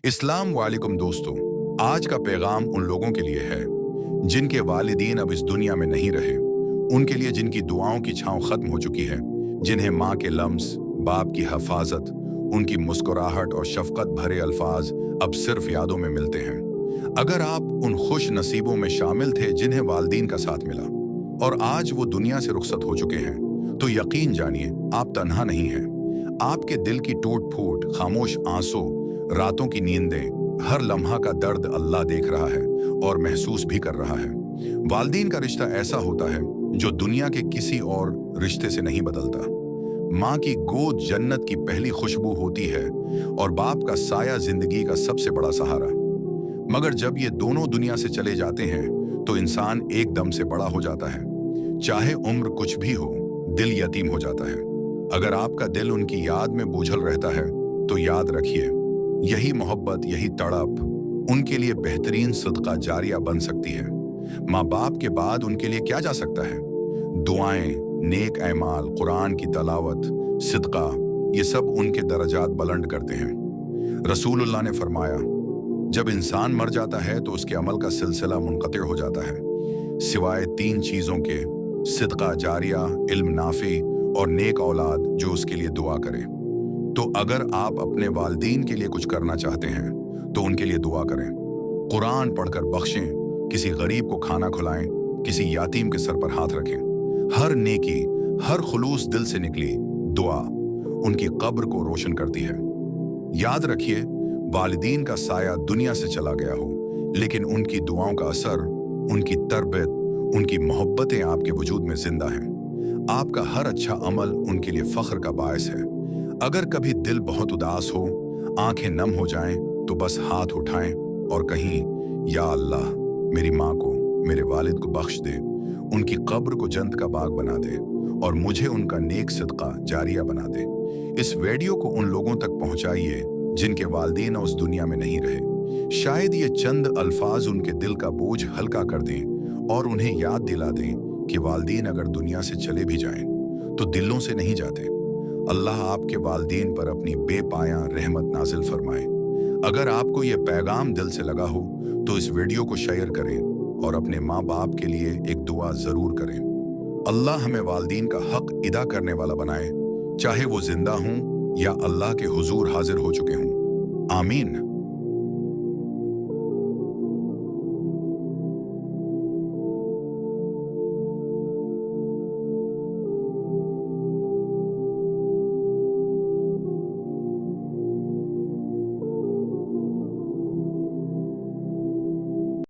इस्लाम वालेकुम दोस्तों। आज का पैगाम उन लोगों के लिए है जिनके वालिदीन अब इस दुनिया में नहीं रहे, उनके लिए जिनकी दुआओं की छांव खत्म हो चुकी है, जिन्हें माँ के लम्स, बाप की हफाजत, उनकी मुस्कुराहट और शफकत भरे अल्फाज अब सिर्फ यादों में मिलते हैं। अगर आप उन खुश नसीबों में शामिल थे जिन्हें वालिदीन का साथ मिला और आज वो दुनिया से रुखसत हो चुके हैं, तो यकीन जानिए आप तन्हा नहीं हैं। आपके दिल की टूट फूट, खामोश आंसू, रातों की नींदें, हर लम्हा का दर्द अल्लाह देख रहा है और महसूस भी कर रहा है। वालिदीन का रिश्ता ऐसा होता है जो दुनिया के किसी और रिश्ते से नहीं बदलता। माँ की गोद जन्नत की पहली खुशबू होती है और बाप का साया जिंदगी का सबसे बड़ा सहारा। मगर जब ये दोनों दुनिया से चले जाते हैं तो इंसान एकदम से बड़ा हो जाता है। चाहे उम्र कुछ भी हो, दिल यतीम हो जाता है। अगर आपका दिल उनकी याद में बोझल रहता है तो याद रखिए, यही मोहब्बत, यही तड़प उनके लिए बेहतरीन सदका जारिया बन सकती है। माँ बाप के बाद उनके लिए क्या जा सकता है? दुआएं, नेक ऐमाल, कुरान की तलावत, सदका, ये सब उनके दर्जात बुलंद करते हैं। रसूलुल्लाह ने फरमाया, जब इंसान मर जाता है तो उसके अमल का सिलसिला मुनक़ते हो जाता है, सिवाय 3 चीज़ों के: सदका जारिया, इल्म नाफी और नेक औलाद जो उसके लिए दुआ करे। तो अगर आप अपने वालिदीन के लिए कुछ करना चाहते हैं तो उनके लिए दुआ करें। कुरान पढ़कर बख्शें, किसी गरीब को खाना खिलाएं, किसी यातीम के सर पर हाथ रखें। हर नेकी, हर खुलूस दिल से निकली दुआ उनकी कब्र को रोशन करती है। याद रखिए, वालिदीन का साया दुनिया से चला गया हो, लेकिन उनकी दुआओं का असर, उनकी तरबियत, उनकी मोहब्बतें आपके वजूद में जिंदा हैं। आपका हर अच्छा अमल उनके लिए फख्र का बायस है। अगर कभी दिल बहुत उदास हो, आंखें नम हो जाएं, तो बस हाथ उठाएं और कहीं, या अल्लाह, मेरी माँ को, मेरे वालिद को बख्श दे, उनकी कब्र को जन्नत का बाग बना दे और मुझे उनका नेक सदका जारिया बना दे। इस वीडियो को उन लोगों तक पहुंचाइए जिनके वालिदीन उस दुनिया में नहीं रहे। शायद ये चंद अल्फाज उनके दिल का बोझ हल्का कर दें और उन्हें याद दिला दें कि वालिदीन अगर दुनिया से चले भी जाएं तो दिलों से नहीं जाते। अल्लाह आपके वालिदीन पर अपनी बेपाया रहमत नाजिल फरमाए। अगर आपको ये पैगाम दिल से लगा हो तो इस वीडियो को शेयर करें और अपने माँ बाप के लिए एक दुआ जरूर करें। अल्लाह हमें वालिदीन का हक अदा करने वाला बनाए, चाहे वो जिंदा हों या अल्लाह के हुजूर हाजिर हो चुके हों। आमीन।